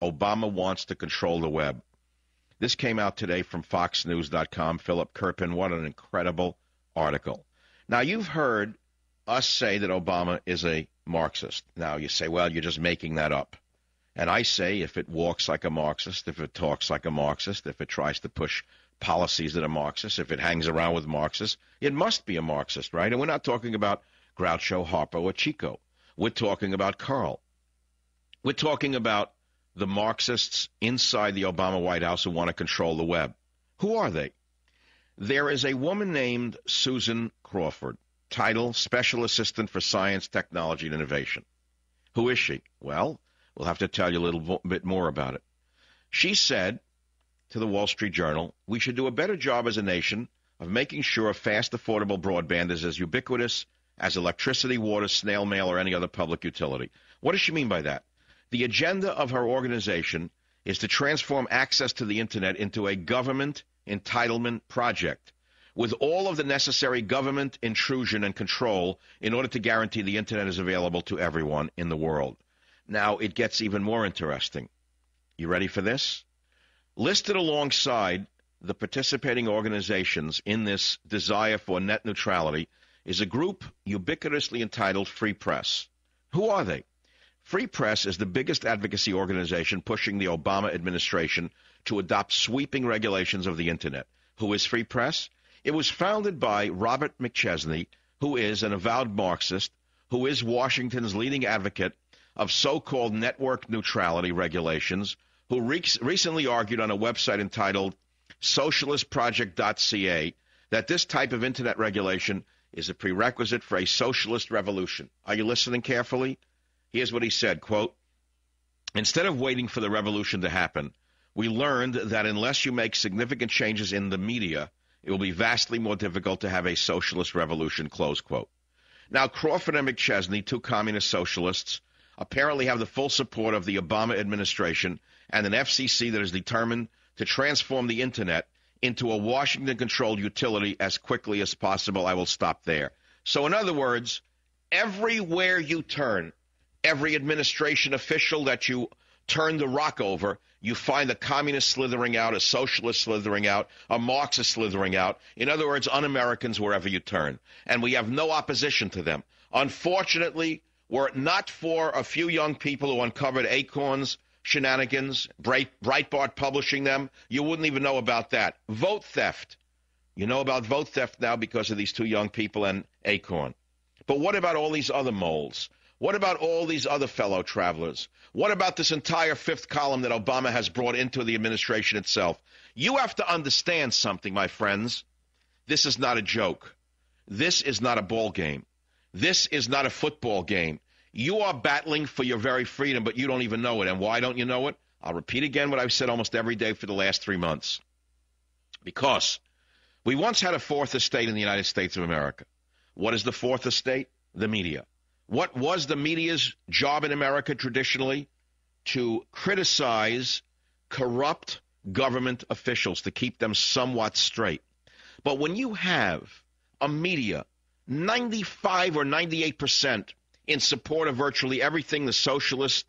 Obama wants to control the web. This came out today from FoxNews.com. Philip Kirpin, what an incredible article. Now, you've heard us say that Obama is a Marxist. Now, you say, well, you're just making that up. And I say, if it walks like a Marxist, if it talks like a Marxist, if it tries to push policies that are Marxist, if it hangs around with Marxists, it must be a Marxist, right? And we're not talking about Groucho, Harpo, or Chico. We're talking about Carl. We're talking about the Marxists inside the Obama White House who want to control the web. Who are they? There is a woman named Susan Crawford, title Special Assistant for Science, Technology, and Innovation. Who is she? Well, we'll have to tell you a little bit more about it. She said to the Wall Street Journal, we should do a better job as a nation of making sure fast, affordable broadband is as ubiquitous as electricity, water, snail mail, or any other public utility. What does she mean by that? The agenda of her organization is to transform access to the Internet into a government entitlement project with all of the necessary government intrusion and control in order to guarantee the Internet is available to everyone in the world. Now, it gets even more interesting. You ready for this? Listed alongside the participating organizations in this desire for net neutrality is a group ubiquitously entitled Free Press. Who are they? Free Press is the biggest advocacy organization pushing the Obama administration to adopt sweeping regulations of the Internet. Who is Free Press? It was founded by Robert McChesney, who is an avowed Marxist, who is Washington's leading advocate of so-called network neutrality regulations, who recently argued on a website entitled socialistproject.ca that this type of Internet regulation is a prerequisite for a socialist revolution. Are you listening carefully? Here's what he said, quote, instead of waiting for the revolution to happen, we learned that unless you make significant changes in the media, it will be vastly more difficult to have a socialist revolution, close quote. Now, Crawford and McChesney, two communist socialists, apparently have the full support of the Obama administration and an FCC that is determined to transform the Internet into a Washington-controlled utility as quickly as possible. I will stop there. So in other words, everywhere you turn, every administration official that you turn the rock over, you find a communist slithering out, a socialist slithering out, a Marxist slithering out. In other words, un-Americans wherever you turn. And we have no opposition to them. Unfortunately, were it not for a few young people who uncovered Acorn's shenanigans, Breitbart publishing them, you wouldn't even know about that. Vote theft. You know about vote theft now because of these two young people and Acorn. But what about all these other moles? What about all these other fellow travelers? What about this entire fifth column that Obama has brought into the administration itself? You have to understand something, my friends. This is not a joke. This is not a ball game. This is not a football game. You are battling for your very freedom, but you don't even know it. And why don't you know it? I'll repeat again what I've said almost every day for the last 3 months. Because we once had a fourth estate in the United States of America. What is the fourth estate? The media. What was the media's job in America traditionally? To criticize corrupt government officials, to keep them somewhat straight. But when you have a media 95 or 98% in support of virtually everything the socialists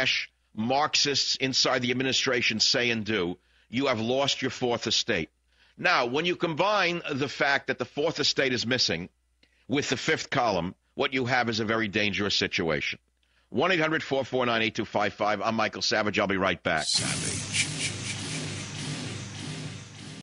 / Marxists inside the administration say and do, you have lost your fourth estate. Now, when you combine the fact that the fourth estate is missing with the fifth column, what you have is a very dangerous situation. 1-800-449-8255. I'm Michael Savage. I'll be right back. Savage.